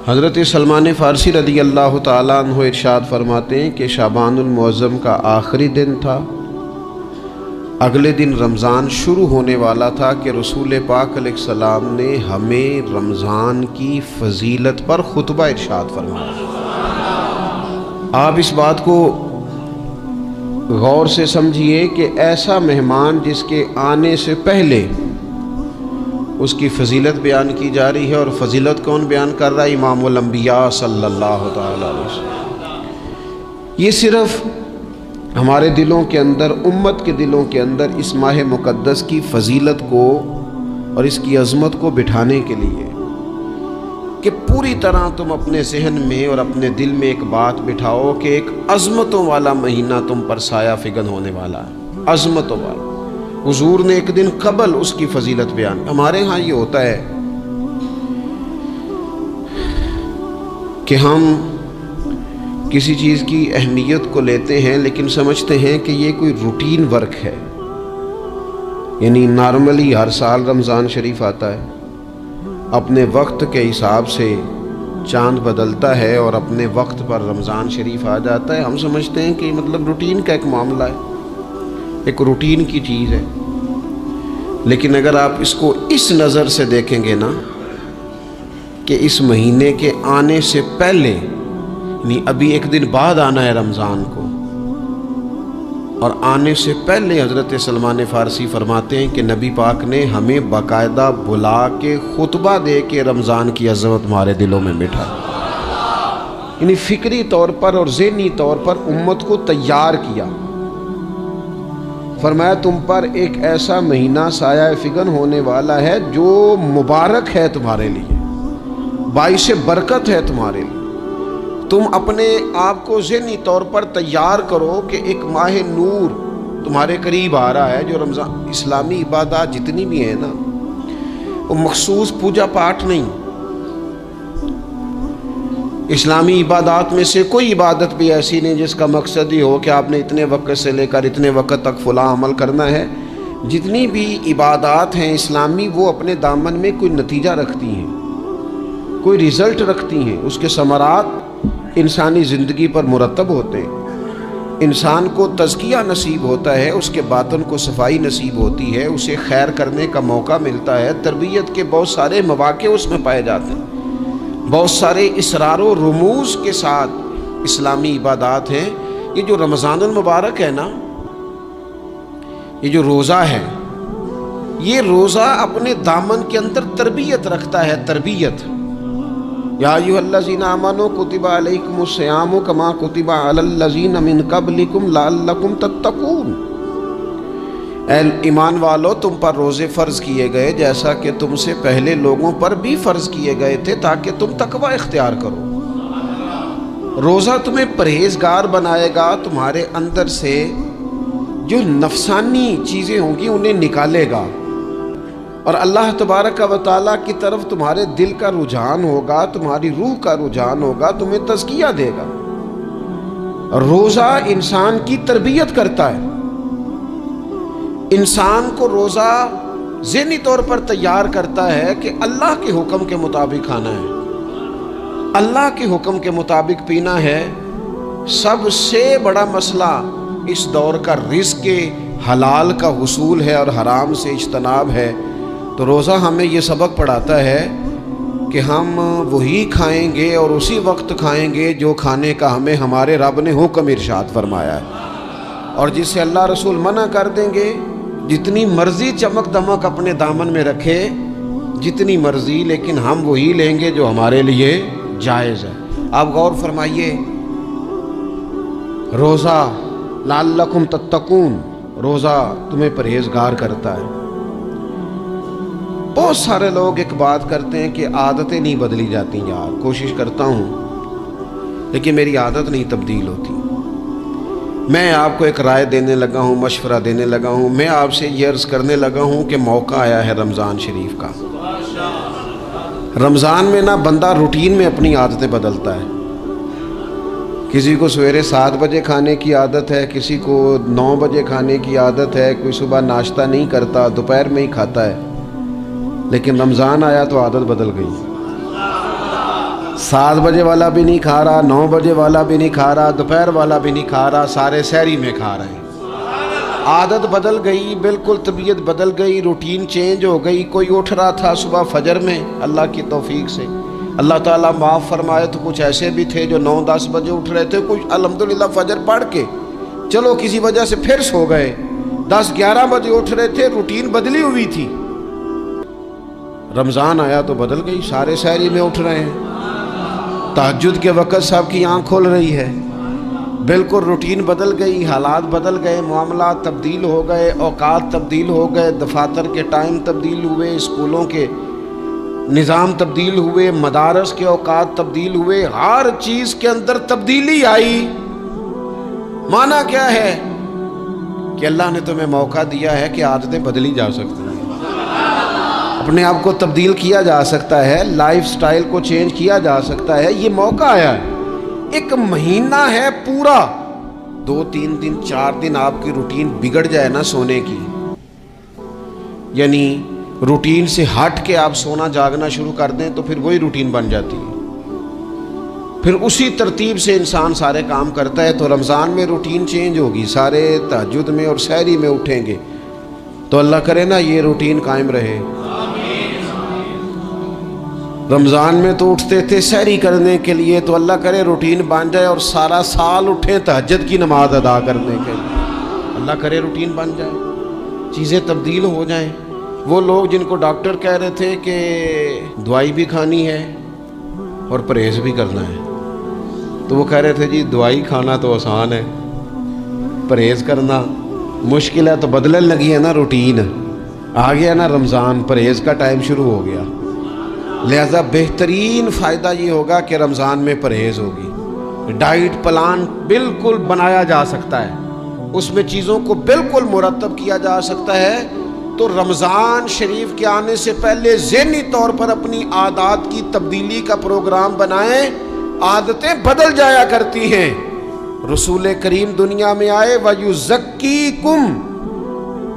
حضرت سلمان فارسی رضی اللہ تعالیٰ عنہ ارشاد فرماتے ہیں کہ شعبان المعظم کا آخری دن تھا، اگلے دن رمضان شروع ہونے والا تھا کہ رسول پاک علیہ السلام نے ہمیں رمضان کی فضیلت پر خطبہ ارشاد فرمایا۔ آپ اس بات کو غور سے سمجھیے کہ ایسا مہمان جس کے آنے سے پہلے اس کی فضیلت بیان کی جا رہی ہے، اور فضیلت کون بیان کر رہا ہے؟ امام الانبیاء صلی اللہ تعالی علیہ وسلم۔ یہ صرف ہمارے دلوں کے اندر، امت کے دلوں کے اندر اس ماہ مقدس کی فضیلت کو اور اس کی عظمت کو بٹھانے کے لیے کہ پوری طرح تم اپنے ذہن میں اور اپنے دل میں ایک بات بٹھاؤ کہ ایک عظمتوں والا مہینہ تم پر سایہ فگن ہونے والا ہے، عظمتوں والا۔ حضور نے ایک دن قبل اس کی فضیلت بیان۔ ہمارے ہاں یہ ہوتا ہے کہ ہم کسی چیز کی اہمیت کو لیتے ہیں لیکن سمجھتے ہیں کہ یہ کوئی روٹین ورک ہے، یعنی نارملی ہر سال رمضان شریف آتا ہے، اپنے وقت کے حساب سے چاند بدلتا ہے اور اپنے وقت پر رمضان شریف آ جاتا ہے۔ ہم سمجھتے ہیں کہ مطلب روٹین کا ایک معاملہ ہے، ایک روٹین کی چیز ہے۔ لیکن اگر آپ اس کو اس نظر سے دیکھیں گے نا کہ اس مہینے کے آنے سے پہلے، یعنی ابھی ایک دن بعد آنا ہے رمضان کو، اور آنے سے پہلے حضرت سلمان فارسی فرماتے ہیں کہ نبی پاک نے ہمیں باقاعدہ بلا کے خطبہ دے کے رمضان کی عظمت ہمارے دلوں میں بٹھا، یعنی فکری طور پر اور ذہنی طور پر امت کو تیار کیا۔ فرمایا تم پر ایک ایسا مہینہ سایہ فگن ہونے والا ہے جو مبارک ہے تمہارے لیے، باعث برکت ہے تمہارے لیے۔ تم اپنے آپ کو ذہنی طور پر تیار کرو کہ ایک ماہ نور تمہارے قریب آ رہا ہے۔ جو رمضان، اسلامی عبادات جتنی بھی ہیں نا، وہ مخصوص پوجا پاٹ نہیں۔ اسلامی عبادات میں سے کوئی عبادت بھی ایسی نہیں جس کا مقصد ہی ہو کہ آپ نے اتنے وقت سے لے کر اتنے وقت تک فلاں عمل کرنا ہے۔ جتنی بھی عبادات ہیں اسلامی، وہ اپنے دامن میں کوئی نتیجہ رکھتی ہیں، کوئی رزلٹ رکھتی ہیں، اس کے ثمرات انسانی زندگی پر مرتب ہوتے ہیں۔ انسان کو تزکیہ نصیب ہوتا ہے، اس کے باطن کو صفائی نصیب ہوتی ہے، اسے خیر کرنے کا موقع ملتا ہے، تربیت کے بہت سارے مواقع اس میں پائے جاتے ہیں۔ بہت سارے اسرار و رموز کے ساتھ اسلامی عبادات ہیں۔ یہ جو رمضان المبارک ہے نا، یہ جو روزہ ہے، یہ روزہ اپنے دامن کے اندر تربیت رکھتا ہے، تربیت۔ یا ایھا الذین آمنوا کتب علیکم الصیام کما کتب علی الذین من قبلکم لعلکم تتقون۔ اے ایمان والو، تم پر روزے فرض کیے گئے جیسا کہ تم سے پہلے لوگوں پر بھی فرض کیے گئے تھے تاکہ تم تقوی اختیار کرو۔ روزہ تمہیں پرہیزگار بنائے گا، تمہارے اندر سے جو نفسانی چیزیں ہوں گی انہیں نکالے گا، اور اللہ تبارک و تعالیٰ کی طرف تمہارے دل کا رجحان ہوگا، تمہاری روح کا رجحان ہوگا، تمہیں تزکیہ دے گا۔ روزہ انسان کی تربیت کرتا ہے، انسان کو روزہ ذہنی طور پر تیار کرتا ہے کہ اللہ کے حکم کے مطابق کھانا ہے، اللہ کے حکم کے مطابق پینا ہے۔ سب سے بڑا مسئلہ اس دور کا رزق حلال کا حصول ہے اور حرام سے اجتناب ہے۔ تو روزہ ہمیں یہ سبق پڑھاتا ہے کہ ہم وہی کھائیں گے اور اسی وقت کھائیں گے جو کھانے کا ہمیں ہمارے رب نے حکم ارشاد فرمایا ہے، اور جس سے اللہ رسول منع کر دیں گے جتنی مرضی چمک دمک اپنے دامن میں رکھے، جتنی مرضی، لیکن ہم وہی لیں گے جو ہمارے لیے جائز ہے۔ آپ غور فرمائیے، روزہ لعلکم تتقون، روزہ تمہیں پرہیزگار کرتا ہے۔ بہت سارے لوگ ایک بات کرتے ہیں کہ عادتیں نہیں بدلی جاتی۔ یار کوشش کرتا ہوں لیکن میری عادت نہیں تبدیل ہوتی۔ میں آپ کو ایک رائے دینے لگا ہوں، مشورہ دینے لگا ہوں، میں آپ سے یہ عرض کرنے لگا ہوں کہ موقع آیا ہے رمضان شریف کا۔ رمضان میں نا بندہ روٹین میں اپنی عادتیں بدلتا ہے۔ کسی کو سویرے 7 بجے کھانے کی عادت ہے، کسی کو 9 بجے کھانے کی عادت ہے، کوئی صبح ناشتہ نہیں کرتا، دوپہر میں ہی کھاتا ہے۔ لیکن رمضان آیا تو عادت بدل گئی۔ 7 بجے والا بھی نہیں کھا رہا، 9 بجے والا بھی نہیں کھا رہا، دوپہر والا بھی نہیں کھا رہا، سارے سحری میں کھا رہے ہیں۔ عادت بدل گئی، بالکل طبیعت بدل گئی، روٹین چینج ہو گئی۔ کوئی اٹھ رہا تھا صبح فجر میں اللہ کی توفیق سے، اللہ تعالیٰ معاف فرمائے، تو کچھ ایسے بھی تھے جو 9-10 بجے اٹھ رہے تھے، کچھ الحمدللہ فجر پڑھ کے چلو کسی وجہ سے پھر سو گئے، 10-11 بجے اٹھ رہے تھے، روٹین بدلی ہوئی تھی۔ رمضان آیا تو بدل گئی، سارے سحری میں اٹھ رہے ہیں، تہجد کے وقت سب کی آنکھ کھول رہی ہے، بالکل روٹین بدل گئی، حالات بدل گئے، معاملات تبدیل ہو گئے، اوقات تبدیل ہو گئے، دفاتر کے ٹائم تبدیل ہوئے، اسکولوں کے نظام تبدیل ہوئے، مدارس کے اوقات تبدیل ہوئے، ہر چیز کے اندر تبدیلی آئی۔ معنی کیا ہے کہ اللہ نے تمہیں موقع دیا ہے کہ عادتیں بدلی جا سکتی ہیں، اپنے آپ کو تبدیل کیا جا سکتا ہے، لائف سٹائل کو چینج کیا جا سکتا ہے، یہ موقع آیا ہے۔ ایک مہینہ ہے پورا، 2-3 دن 4 دن آپ کی روٹین بگڑ جائے نا سونے کی، یعنی روٹین سے ہٹ کے آپ سونا جاگنا شروع کر دیں تو پھر وہی روٹین بن جاتی ہے، پھر اسی ترتیب سے انسان سارے کام کرتا ہے۔ تو رمضان میں روٹین چینج ہوگی، سارے تہجد میں اور سحری میں اٹھیں گے، تو اللہ کرے نا یہ روٹین قائم رہے۔ رمضان میں تو اٹھتے تھے سحری کرنے کے لیے، تو اللہ کرے روٹین بن جائے اور سارا سال اٹھیں تہجد کی نماز ادا کرنے کے لیے، اللہ کرے روٹین بن جائے، چیزیں تبدیل ہو جائیں۔ وہ لوگ جن کو ڈاکٹر کہہ رہے تھے کہ دوائی بھی کھانی ہے اور پرہیز بھی کرنا ہے، تو وہ کہہ رہے تھے جی دوائی کھانا تو آسان ہے، پرہیز کرنا مشکل ہے، تو بدلنے لگی ہے نا روٹین، آ گیا نا رمضان، پرہیز کا ٹائم شروع ہو گیا، لہذا بہترین فائدہ یہ ہوگا کہ رمضان میں پرہیز ہوگی، ڈائٹ پلان بالکل بنایا جا سکتا ہے، اس میں چیزوں کو بالکل مرتب کیا جا سکتا ہے۔ تو رمضان شریف کے آنے سے پہلے ذہنی طور پر اپنی عادات کی تبدیلی کا پروگرام بنائیں، عادتیں بدل جایا کرتی ہیں۔ رسول کریم دنیا میں آئے وَيُزَكِّيكُمْ،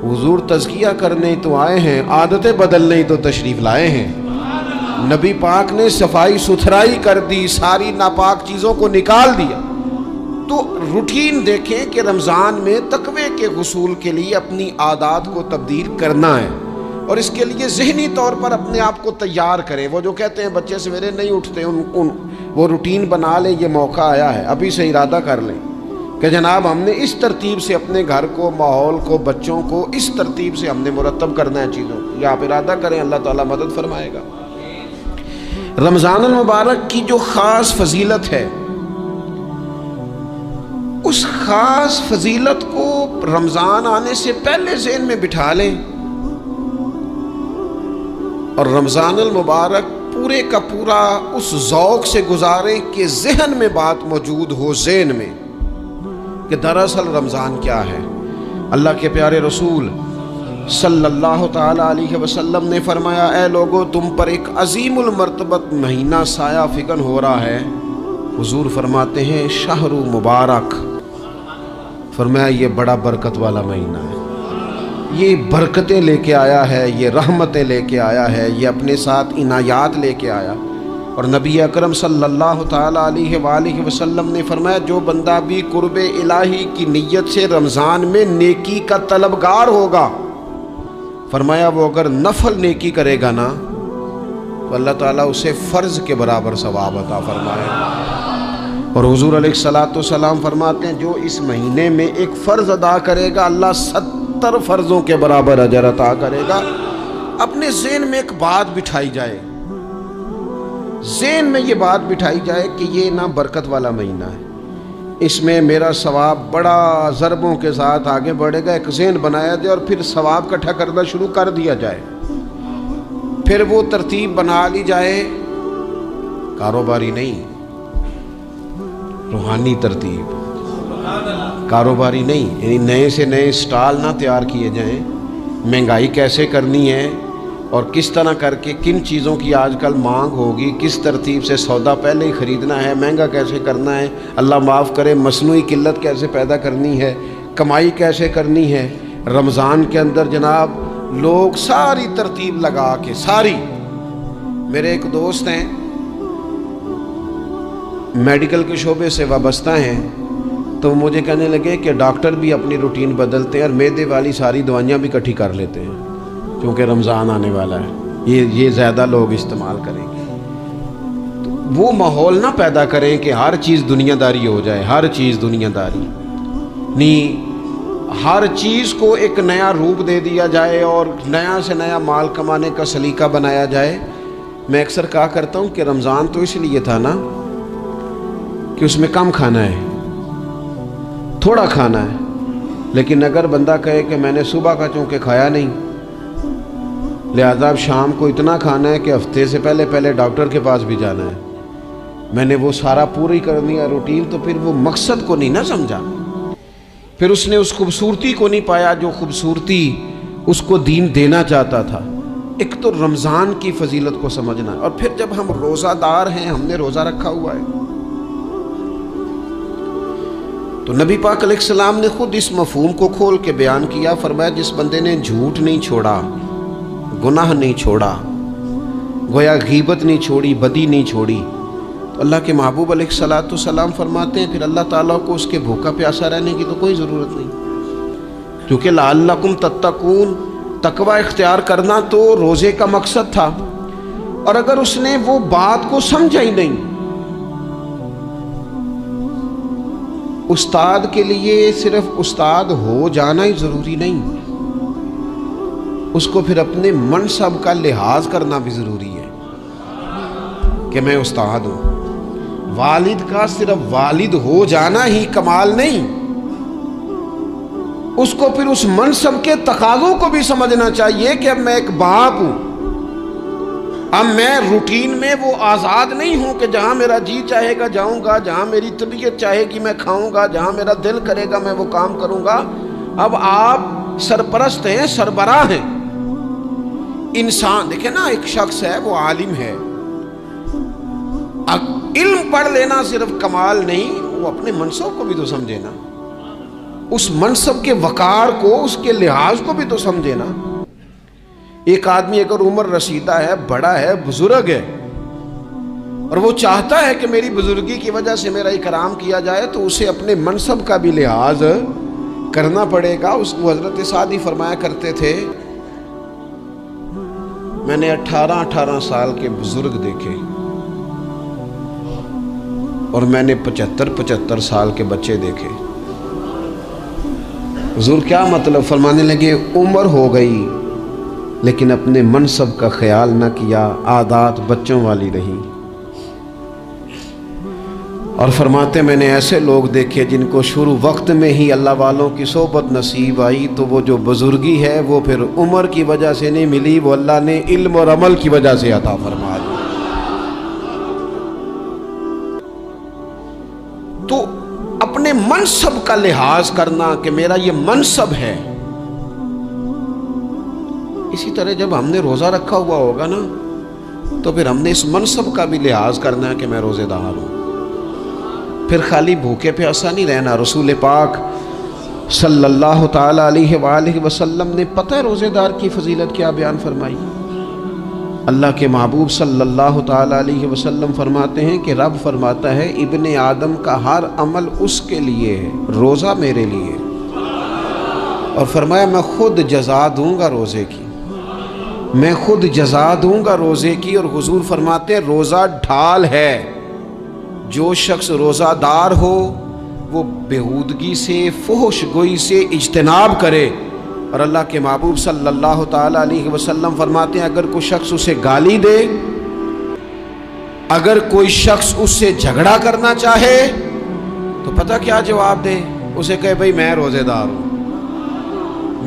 حضور تزکیہ کرنے تو آئے ہیں، عادتیں بدلنے تو تشریف لائے ہیں۔ نبی پاک نے صفائی ستھرائی کر دی، ساری ناپاک چیزوں کو نکال دیا۔ تو روٹین دیکھیں کہ رمضان میں تقوی کے حصول کے لیے اپنی عادات کو تبدیل کرنا ہے، اور اس کے لیے ذہنی طور پر اپنے آپ کو تیار کریں۔ وہ جو کہتے ہیں بچے سویرے نہیں اٹھتے، وہ روٹین بنا لیں، یہ موقع آیا ہے، ابھی سے ارادہ کر لیں کہ جناب ہم نے اس ترتیب سے اپنے گھر کو، ماحول کو، بچوں کو اس ترتیب سے ہم نے مرتب کرنا ہے چیزوں کو، یہ آپ ارادہ کریں، اللہ تعالیٰ مدد فرمائے گا۔ رمضان المبارک کی جو خاص فضیلت ہے، اس خاص فضیلت کو رمضان آنے سے پہلے ذہن میں بٹھا لیں، اور رمضان المبارک پورے کا پورا اس ذوق سے گزاریں کہ ذہن میں بات موجود ہو، ذہن میں کہ دراصل رمضان کیا ہے۔ اللہ کے پیارے رسول صلی اللہ تعالیٰ علیہ وسلم نے فرمایا، اے لوگو تم پر ایک عظیم المرتبت مہینہ سایہ فکن ہو رہا ہے۔ حضور فرماتے ہیں شہر مبارک، فرمایا یہ بڑا برکت والا مہینہ ہے، یہ برکتیں لے کے آیا ہے، یہ رحمتیں لے کے آیا ہے، یہ اپنے ساتھ عنایات لے کے آیا۔ اور نبی اکرم صلی اللہ تعالیٰ علیہ وآلہ وسلم نے فرمایا جو بندہ بھی قرب الہی کی نیت سے رمضان میں نیکی کا طلبگار ہوگا، فرمایا وہ اگر نفل نیکی کرے گا نا تو اللہ تعالیٰ اسے فرض کے برابر ثواب عطا فرمائے گا۔ اور حضور علیہ الصلوۃ والسلام فرماتے ہیں جو اس مہینے میں ایک فرض ادا کرے گا اللہ 70 فرضوں کے برابر اجر عطا کرے گا۔ اپنے ذہن میں ایک بات بٹھائی جائے، ذہن میں یہ بات بٹھائی جائے کہ یہ نا برکت والا مہینہ ہے، اس میں میرا ثواب بڑا ضربوں کے ساتھ آگے بڑھے گا، ایک ذہن بنایا جائے اور پھر ثواب اکٹھا کرنا شروع کر دیا جائے۔ پھر وہ ترتیب بنا لی جائے، کاروباری نہیں، روحانی ترتیب، کاروباری نہیں، یعنی نئے سے نئے سٹال نہ تیار کیے جائیں، مہنگائی کیسے کرنی ہے اور کس طرح کر کے کن چیزوں کی آج کل مانگ ہوگی، کس ترتیب سے سودا پہلے ہی خریدنا ہے، مہنگا کیسے کرنا ہے، اللہ معاف کرے مصنوعی قلت کیسے پیدا کرنی ہے، کمائی کیسے کرنی ہے۔ رمضان کے اندر جناب لوگ ساری ترتیب لگا کے، ساری، میرے ایک دوست ہیں میڈیکل کے شعبے سے وابستہ ہیں، تو وہ مجھے کہنے لگے کہ ڈاکٹر بھی اپنی روٹین بدلتے ہیں اور معدے والی ساری دوائیاں بھی اکٹھی کر لیتے ہیں کیونکہ رمضان آنے والا ہے، یہ زیادہ لوگ استعمال کریں گے۔ تو وہ ماحول نہ پیدا کریں کہ ہر چیز دنیا داری ہو جائے، ہر چیز دنیا داری نہیں، ہر چیز کو ایک نیا روپ دے دیا جائے اور نیا سے نیا مال کمانے کا سلیقہ بنایا جائے۔ میں اکثر کہا کرتا ہوں کہ رمضان تو اس لیے تھا نا کہ اس میں کم کھانا ہے، تھوڑا کھانا ہے، لیکن اگر بندہ کہے کہ میں نے صبح کا چونکہ کھایا نہیں لہذا اب شام کو اتنا کھانا ہے کہ ہفتے سے پہلے ڈاکٹر کے پاس بھی جانا ہے، میں نے وہ سارا پوری کرنی ہے روٹین، تو پھر وہ مقصد کو نہیں نہ سمجھا، پھر اس نے اس خوبصورتی کو نہیں پایا جو خوبصورتی اس کو دین دینا چاہتا تھا۔ ایک تو رمضان کی فضیلت کو سمجھنا، اور پھر جب ہم روزہ دار ہیں، ہم نے روزہ رکھا ہوا ہے، تو نبی پاک علیہ السلام نے خود اس مفہوم کو کھول کے بیان کیا، فرمایا جس بندے نے جھوٹ نہیں چھوڑا، گناہ نہیں چھوڑا، گویا غیبت نہیں چھوڑی، بدی نہیں چھوڑی، تو اللہ کے محبوب علیہ السلام فرماتے ہیں پھر اللہ تعالیٰ کو اس کے بھوکا پیاسا رہنے کی تو کوئی ضرورت نہیں، کیونکہ لعلکم تتقون، تقوی اختیار کرنا تو روزے کا مقصد تھا، اور اگر اس نے وہ بات کو سمجھا ہی نہیں، استاد کے لیے صرف استاد ہو جانا ہی ضروری نہیں، اس کو پھر اپنے منصب کا لحاظ کرنا بھی ضروری ہے کہ میں استاد ہوں۔ والد کا صرف والد ہو جانا ہی کمال نہیں، اس کو پھر اس منصب کے تقاضوں کو بھی سمجھنا چاہیے کہ اب میں ایک باپ ہوں، اب میں روٹین میں وہ آزاد نہیں ہوں کہ جہاں میرا جی چاہے گا جاؤں گا، جہاں میری طبیعت چاہے گی میں کھاؤں گا، جہاں میرا دل کرے گا میں وہ کام کروں گا۔ اب آپ سرپرست ہیں، سربراہ ہیں۔ انسان دیکھیں نا، ایک شخص ہے وہ عالم ہے، علم پڑھ لینا صرف کمال نہیں، وہ اپنے منصب کو بھی تو سمجھے نا، اس منصب کے وقار کو، اس کے لحاظ کو بھی تو سمجھے نا۔ ایک آدمی اگر عمر رسیدہ ہے، بڑا ہے، بزرگ ہے، اور وہ چاہتا ہے کہ میری بزرگی کی وجہ سے میرا اکرام کیا جائے، تو اسے اپنے منصب کا بھی لحاظ کرنا پڑے گا۔ اس کو حضرت سعدی فرمایا کرتے تھے میں نے 18 سال کے بزرگ دیکھے اور میں نے 75 سال کے بچے دیکھے۔ حضور کیا مطلب؟ فرمانے لگے عمر ہو گئی لیکن اپنے منصب کا خیال نہ کیا، عادات بچوں والی رہی۔ اور فرماتے میں نے ایسے لوگ دیکھے جن کو شروع وقت میں ہی اللہ والوں کی صحبت نصیب آئی، تو وہ جو بزرگی ہے وہ پھر عمر کی وجہ سے نہیں ملی، وہ اللہ نے علم اور عمل کی وجہ سے عطا فرما دی۔ تو اپنے منصب کا لحاظ کرنا کہ میرا یہ منصب ہے۔ اسی طرح جب ہم نے روزہ رکھا ہوا ہوگا نا، تو پھر ہم نے اس منصب کا بھی لحاظ کرنا ہے کہ میں روزے دار ہوں، پھر خالی بھوکے پیاسا نہیں رہنا۔ رسول پاک صلی اللہ تعالی علیہ وآلہ وسلم نے پتہ ہے روزے دار کی فضیلت کیا بیان فرمائی؟ اللہ کے محبوب صلی اللہ تعالی علیہ وسلم فرماتے ہیں کہ رب فرماتا ہے ابن آدم کا ہر عمل اس کے لیے ہے، روزہ میرے لیے، اور فرمایا میں خود جزا دوں گا روزے کی، میں خود جزا دوں گا روزے کی۔ اور حضور فرماتے ہیں روزہ ڈھال ہے، جو شخص روزہ دار ہو وہ بےہودگی سے، فحش گوئی سے اجتناب کرے۔ اور اللہ کے محبوب صلی اللہ تعالی علیہ وسلم فرماتے ہیں اگر کوئی شخص اسے گالی دے، اگر کوئی شخص اس سے جھگڑا کرنا چاہے تو پتہ کیا جواب دے؟ اسے کہے بھئی میں روزے دار ہوں،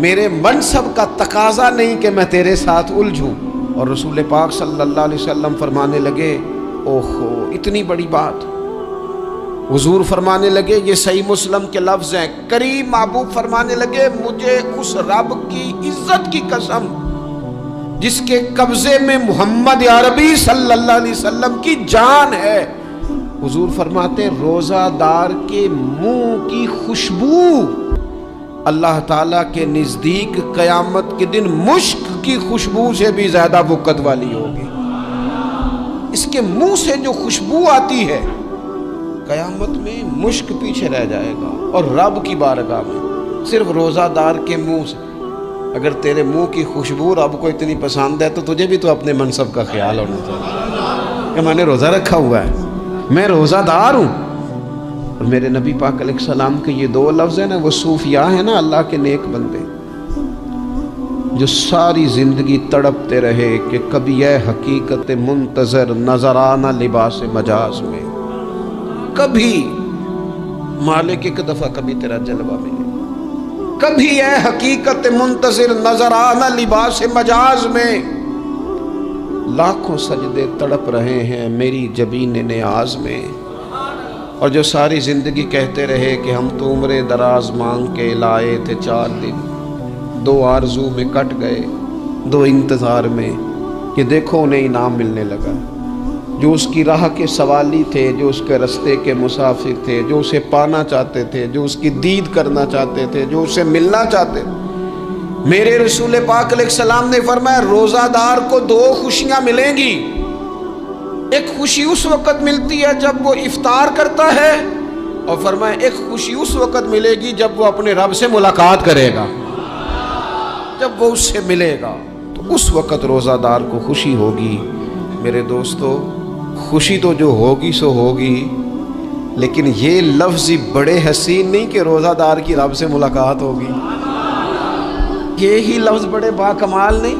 میرے منصب کا تقاضا نہیں کہ میں تیرے ساتھ الجھوں۔ اور رسول پاک صلی اللہ علیہ وسلم فرمانے لگے اوہو اتنی بڑی بات۔ حضور فرمانے لگے، یہ صحیح مسلم کے لفظ ہیں، کریم محبوب فرمانے لگے مجھے اس رب کی عزت کی قسم جس کے قبضے میں محمد عربی صلی اللہ علیہ وسلم کی جان ہے، حضور فرماتے ہیں روزہ دار کے منہ کی خوشبو اللہ تعالیٰ کے نزدیک قیامت کے دن مشک کی خوشبو سے بھی زیادہ وقت والی ہوگی۔ اس کے منہ سے جو خوشبو آتی ہے قیامت میں مشک پیچھے رہ جائے گا، اور رب کی بارگاہ میں صرف روزہ دار کے منہ سے، اگر تیرے منہ کی خوشبو رب کو اتنی پسند ہے تو تجھے بھی تو اپنے منصب کا خیال ہونا چاہیے کہ میں نے روزہ رکھا ہوا ہے، میں روزہ دار ہوں۔ اور میرے نبی پاک علیہ السلام کے یہ دو لفظ ہیں نا، وہ صوفیاء ہیں نا، اللہ کے نیک بندے جو ساری زندگی تڑپتے رہے کہ کبھی اے حقیقت منتظر نظر آنا لباس مجاز میں، کبھی مالک ایک دفعہ کبھی تیرا جلوہ ملے، کبھی اے حقیقت منتظر نظر آنا لباس مجاز میں، لاکھوں سجدے تڑپ رہے ہیں میری جبین نیاز میں، اور جو ساری زندگی کہتے رہے کہ ہم تو عمر دراز مانگ کے لائے تھے 4 دن، 2 آرزو میں کٹ گئے، 2 انتظار میں، کہ دیکھو انہیں انعام ملنے لگا۔ جو اس کی راہ کے سوالی تھے، جو اس کے رستے کے مسافر تھے، جو اسے پانا چاہتے تھے، جو اس کی دید کرنا چاہتے تھے، جو اسے ملنا چاہتے تھے، میرے رسول پاک علیہ السلام نے فرمایا روزہ دار کو 2 خوشیاں ملیں گی۔ ایک خوشی اس وقت ملتی ہے جب وہ افطار کرتا ہے، اور فرمایا ایک خوشی اس وقت ملے گی جب وہ اپنے رب سے ملاقات کرے گا، جب وہ اس سے ملے گا تو اس وقت روزہ دار کو خوشی ہوگی۔ میرے دوستو، خوشی تو جو ہوگی سو ہوگی، لیکن یہ لفظ بڑے حسین نہیں کہ روزہ دار کی رب سے ملاقات ہوگی، یہی لفظ بڑے باکمال نہیں۔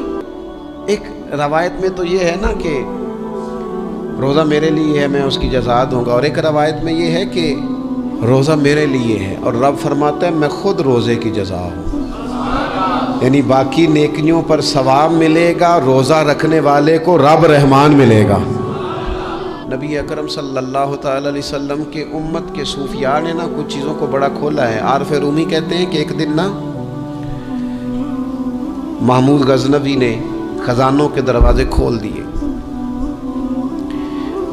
ایک روایت میں تو یہ ہے نا کہ روزہ میرے لیے ہے، میں اس کی جزا دوں گا، اور ایک روایت میں یہ ہے کہ روزہ میرے لیے ہے اور رب فرماتا ہے میں خود روزے کی جزا ہوں، یعنی باقی نیکیوں پر ثواب ملے گا، روزہ رکھنے والے کو رب رحمان ملے گا۔ نبی اکرم صلی اللہ تعالی علیہ وسلم کے امت کے صوفیاء نے نا کچھ چیزوں کو بڑا کھولا ہے۔ عارف رومی کہتے ہیں کہ ایک دن نا محمود غزنوی نے خزانوں کے دروازے کھول دیے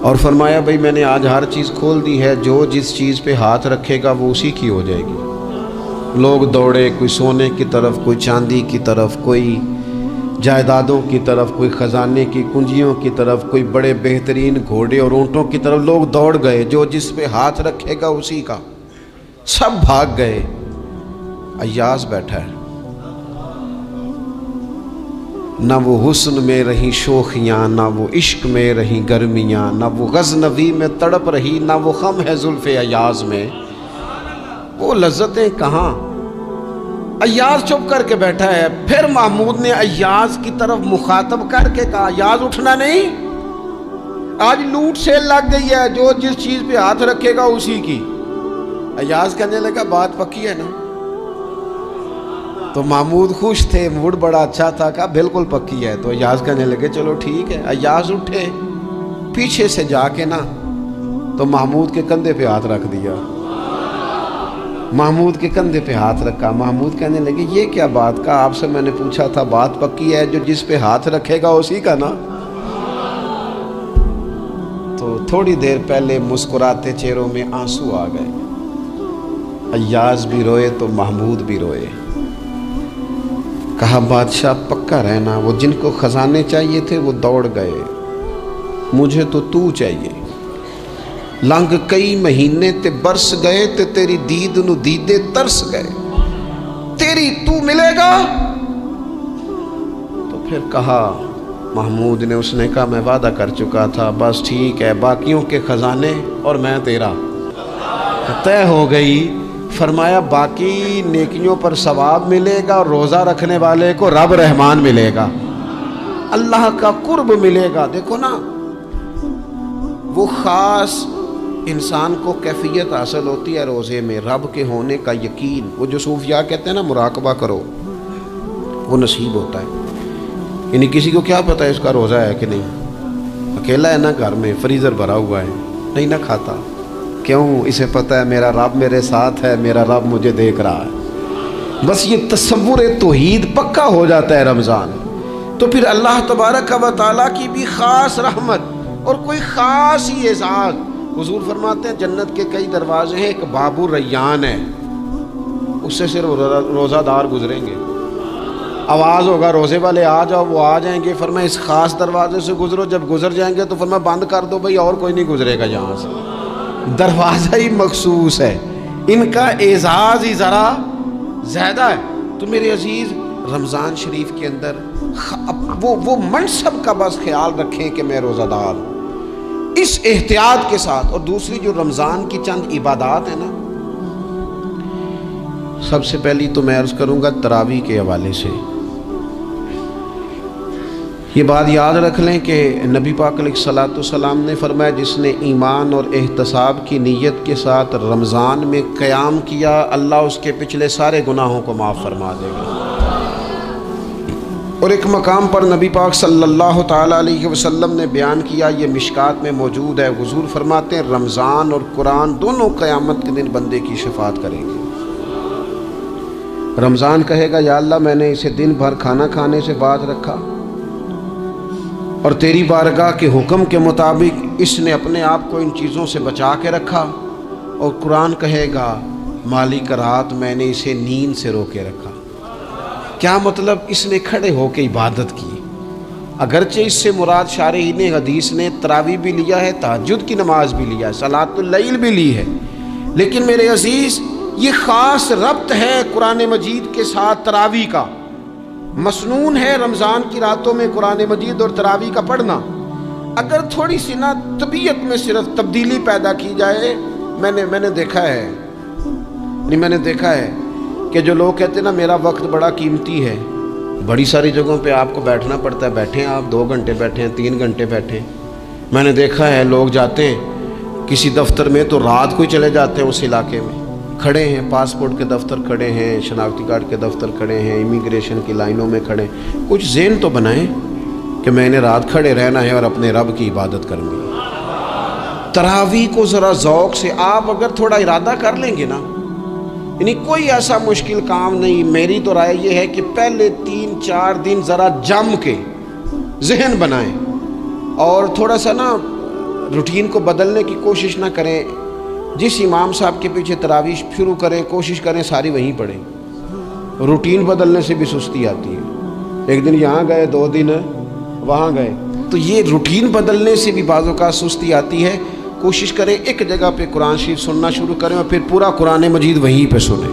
اور فرمایا بھئی میں نے آج ہر چیز کھول دی ہے، جو جس چیز پہ ہاتھ رکھے گا وہ اسی کی ہو جائے گی۔ لوگ دوڑے، کوئی سونے کی طرف، کوئی چاندی کی طرف، کوئی جائیدادوں کی طرف، کوئی خزانے کی کنجیوں کی طرف، کوئی بڑے بہترین گھوڑے اور اونٹوں کی طرف لوگ دوڑ گئے، جو جس پہ ہاتھ رکھے گا اسی کا۔ سب بھاگ گئے، ایاز بیٹھا ہے، نہ وہ حسن میں رہی شوخیاں، نہ وہ عشق میں رہی گرمیاں، نہ وہ غزنوی میں تڑپ رہی، نہ وہ خم ہے زلف ایاز میں، وہ لذتیں کہاں۔ ایاز چپ کر کے بیٹھا ہے۔ پھر محمود نے ایاز کی طرف مخاطب کر کے کہا ایاز اٹھنا نہیں، آج لوٹ سیل لگ گئی ہے، جو جس چیز پہ ہاتھ رکھے گا اسی کی۔ ایاز کہنے لگا بات پکی ہے نا؟ تو محمود خوش تھے، موڈ بڑا اچھا تھا، کہا بالکل پکی ہے۔ تو ایاز کہنے لگے چلو ٹھیک ہے۔ ایاز اٹھے، پیچھے سے جا کے نا تو محمود کے کندھے پہ ہاتھ رکھ دیا، محمود کے کندھے پہ ہاتھ رکھا۔ محمود کہنے لگے یہ کیا بات کا، آپ سے میں نے پوچھا تھا بات پکی ہے، جو جس پہ ہاتھ رکھے گا اسی کا نا۔ تو تھوڑی دیر پہلے مسکراتے چہروں میں آنسو آ گئے، ایاز بھی روئے تو محمود بھی روئے۔ کہا بادشاہ پکا رہنا، وہ جن کو خزانے چاہیے تھے وہ دوڑ گئے، مجھے تو تو چاہیے۔ لنگ کئی مہینے تے برس گئے تے تیری دید نو دیدے ترس گئے، تیری تو ملے گا۔ تو پھر کہا محمود نے، اس نے کہا میں وعدہ کر چکا تھا، بس ٹھیک ہے، باقیوں کے خزانے اور میں تیرا طے ہو گئی۔ فرمایا باقی نیکیوں پر ثواب ملے گا، اور روزہ رکھنے والے کو رب رحمان ملے گا، اللہ کا قرب ملے گا۔ دیکھو نا، وہ خاص انسان کو کیفیت حاصل ہوتی ہے روزے میں، رب کے ہونے کا یقین۔ وہ جو صوفیاء کہتے ہیں نا مراقبہ کرو، وہ نصیب ہوتا ہے۔ یعنی کسی کو کیا پتہ ہے اس کا روزہ ہے کہ نہیں، اکیلا ہے نا گھر میں، فریزر بھرا ہوا ہے، نہیں نہ کھاتا، کیوں؟ اسے پتہ ہے میرا رب میرے ساتھ ہے، میرا رب مجھے دیکھ رہا ہے۔ بس یہ تصور توحید پکا ہو جاتا ہے رمضان، تو پھر اللہ تبارک و تعالیٰ کی بھی خاص رحمت اور کوئی خاص ہی اعزاز۔ حضور فرماتے ہیں جنت کے کئی دروازے ہیں، ایک باب الریان ہے، اس سے صرف روزہ دار گزریں گے۔ آواز ہوگا روزے والے آ جاؤ، وہ آ جائیں گے، فرمایا اس خاص دروازے سے گزرو، جب گزر جائیں گے تو فرمایا بند کر دو بھئی، اور کوئی نہیں گزرے گا یہاں سے۔ دروازہ ہی مخصوص ہے، ان کا اعزاز ہی ذرا زیادہ ہے۔ تو میرے عزیز رمضان شریف کے اندر وہ منصب کا بس خیال رکھیں کہ میں روزہ دار ہوں، اس احتیاط کے ساتھ۔ اور دوسری جو رمضان کی چند عبادات ہیں نا، سب سے پہلی تو میں عرض کروں گا تراویح کے حوالے سے یہ بات یاد رکھ لیں کہ نبی پاک علیہ الصلوۃ والسلام نے فرمایا جس نے ایمان اور احتساب کی نیت کے ساتھ رمضان میں قیام کیا، اللہ اس کے پچھلے سارے گناہوں کو معاف فرما دے گا۔ اور ایک مقام پر نبی پاک صلی اللہ تعالیٰ علیہ وسلم نے بیان کیا، یہ مشکات میں موجود ہے، حضور فرماتے ہیں رمضان اور قرآن دونوں قیامت کے دن بندے کی شفاعت کریں گے۔ رمضان کہے گا یا اللہ میں نے اسے دن بھر کھانا کھانے سے باز رکھا اور تیری بارگاہ کے حکم کے مطابق اس نے اپنے آپ کو ان چیزوں سے بچا کے رکھا۔ اور قرآن کہے گا مالک رات میں نے اسے نیند سے روکے رکھا۔ کیا مطلب؟ اس نے کھڑے ہو کے عبادت کی، اگرچہ اس سے مراد شارحین حدیث نے تراویح بھی لیا ہے، تہجد کی نماز بھی لیا ہے، صلاۃ اللیل بھی لی ہے، لیکن میرے عزیز یہ خاص ربط ہے قرآن مجید کے ساتھ تراویح کا۔ مسنون ہے رمضان کی راتوں میں قرآن مجید اور تراویح کا پڑھنا۔ اگر تھوڑی سی نا طبیعت میں صرف تبدیلی پیدا کی جائے، میں نے دیکھا ہے کہ جو لوگ کہتے ہیں نا میرا وقت بڑا قیمتی ہے، بڑی ساری جگہوں پہ آپ کو بیٹھنا پڑتا ہے، بیٹھیں آپ 2 گھنٹے بیٹھیں، 3 گھنٹے بیٹھیں۔ میں نے دیکھا ہے لوگ جاتے ہیں کسی دفتر میں تو رات کو ہی چلے جاتے ہیں، اس علاقے میں کھڑے ہیں، پاسپورٹ کے دفتر کھڑے ہیں، شناختی کارڈ کے دفتر کھڑے ہیں، امیگریشن کی لائنوں میں کھڑے ہیں۔ کچھ ذہن تو بنائیں کہ میں نے رات کھڑے رہنا ہے اور اپنے رب کی عبادت کرنی ہے۔ تراویح کو ذرا ذوق سے آپ اگر تھوڑا ارادہ کر لیں گے نا، یعنی کوئی ایسا مشکل کام نہیں۔ میری تو رائے یہ ہے کہ پہلے 3-4 دن ذرا جم کے ذہن بنائیں اور تھوڑا سا نا روٹین کو بدلنے کی کوشش نہ کریں۔ جس امام صاحب کے پیچھے تراویح شروع کریں، کوشش کریں ساری وہیں پڑھیں۔ روٹین بدلنے سے بھی سستی آتی ہے، ایک دن یہاں گئے 2 دن وہاں گئے، تو یہ روٹین بدلنے سے بھی بعض اوقات سستی آتی ہے۔ کوشش کریں ایک جگہ پہ قرآن شریف سننا شروع کریں اور پھر پورا قرآن مجید وہیں پہ سنیں۔